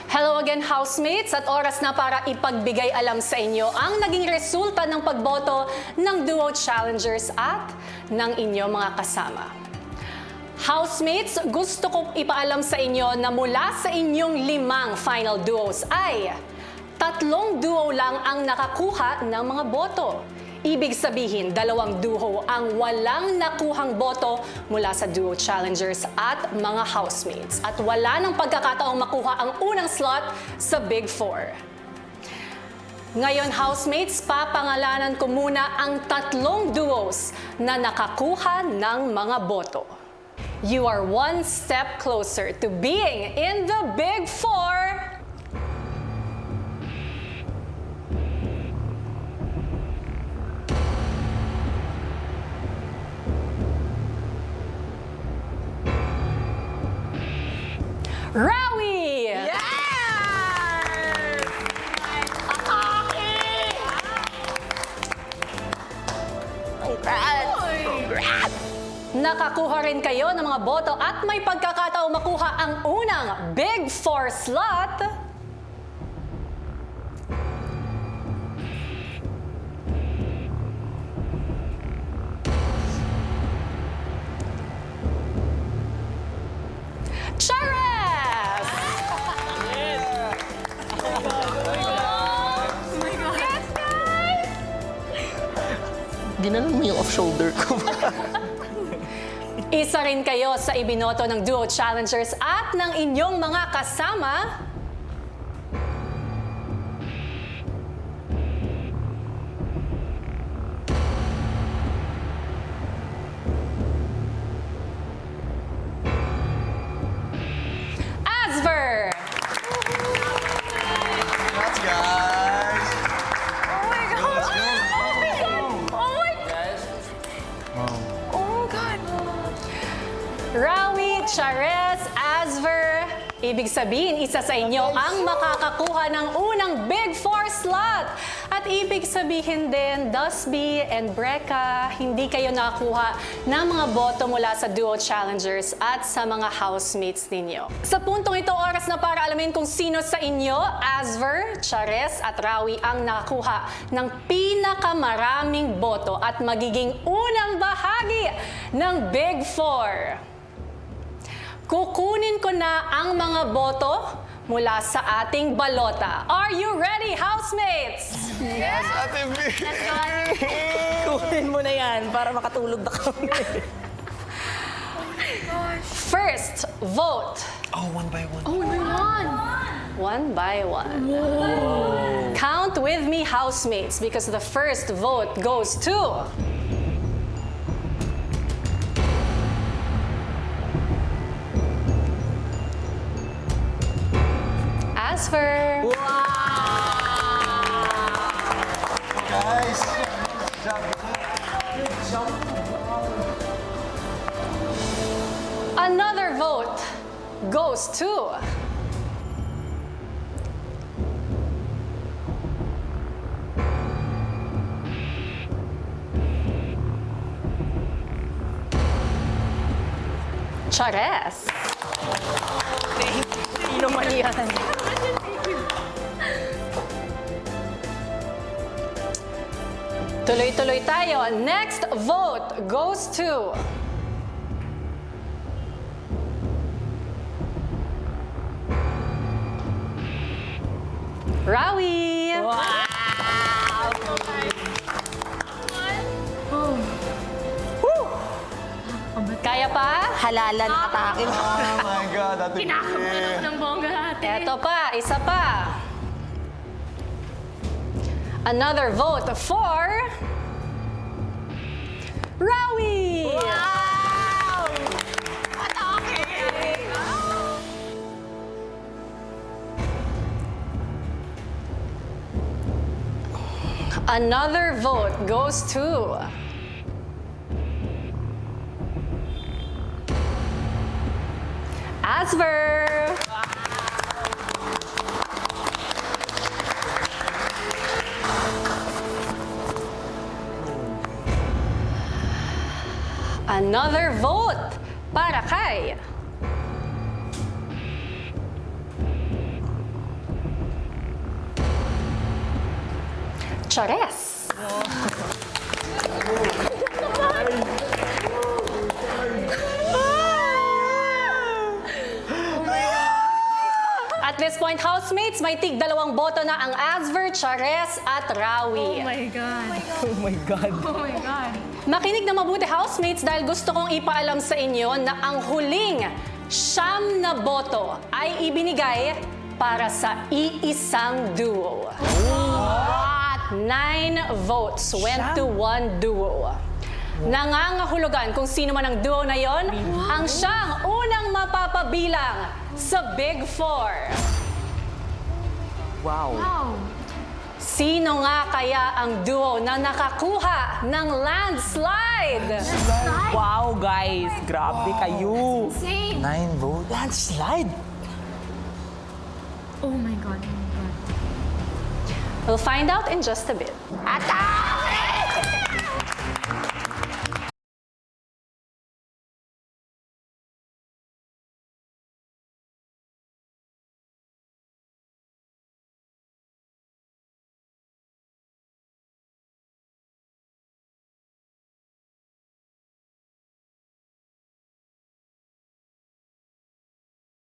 Hello again, housemates! At oras na para ipagbigay alam sa inyo ang naging resulta ng pagboto ng Duo Challengers at ng inyong mga kasama. Housemates, gusto ko ipaalam sa inyo na mula sa inyong 5 final duos ay 3 duo lang ang nakakuha ng mga boto. Ibig sabihin, 2 duo ang walang nakuhang boto mula sa Duo Challengers at mga housemates. At wala nang pagkakataong makuha ang unang slot sa Big Four. Ngayon, housemates, papangalanan ko muna ang 3 duos na nakakuha ng mga boto. You are 1 step closer to being in the Big Four. Rawi! Yes! Congrats! Congrats! Nakakuha rin kayo ng mga boto at may pagkakataong makuha ang unang Big Four slot. Chares! Ginanong mo yung off-shoulder ko. Isa rin kayo sa ibinoto ng Duo Challengers at ng inyong mga kasama. Asver! Congrats, guys! Oh my God! Let's go! Oh my God! Oh God! Rawi, Chares, Asver, ibig sabihin, isa sa inyo ang makakakuha ng unang Big Four slot. At ibig sabihin din, Dusby and Brecca, hindi kayo nakakuha ng mga boto mula sa Duo Challengers at sa mga housemates ninyo. Sa puntong ito, oras na para alamin kung sino sa inyo, Asver, Chares at Rawi ang nakakuha ng pinakamaraming boto at magiging unang bahagi ng Big Four. Kukunin ko na ang mga boto mula sa ating balota. Are you ready, housemates? Yes, Ate B! Kunin mo na yan para makatulog na kami. First vote. Oh, 1 by 1. One by one. Count with me, housemates, because the first vote goes to... Asver. Guys! Another vote goes to... Chares. Sino man yan? Tuloy-tuloy tayo. Next vote goes to... Rawi. Wow! Kaya pa? Halalan atake mo. Oh my God, Ate B! ng bongga natin. Eto pa, isa pa. Another vote for... Rawi! Wow! Atake! Another vote goes to... Asver! Another vote para kay Chares. At this point, housemates, may tig 2 boto na ang Asver, Chares at Rawi. Oh my God. Oh my God. Oh my God. Makinig na mabuti, housemates, dahil gusto kong ipaalam sa inyo na ang huling 9 na boto ay ibinigay para sa iisang duo. 9 votes went to one duo. Nangangahulugan kung sino man ang duo na yon, ang siyang unang mapapabilang sa Big Four. Wow. Wow. Sino nga kaya ang duo na nakakuha ng landslide? Wow, guys. Grabe kayo. Insane. 9 votes. Landslide. Oh my God. Oh my God. We'll find out in just a bit. Attack!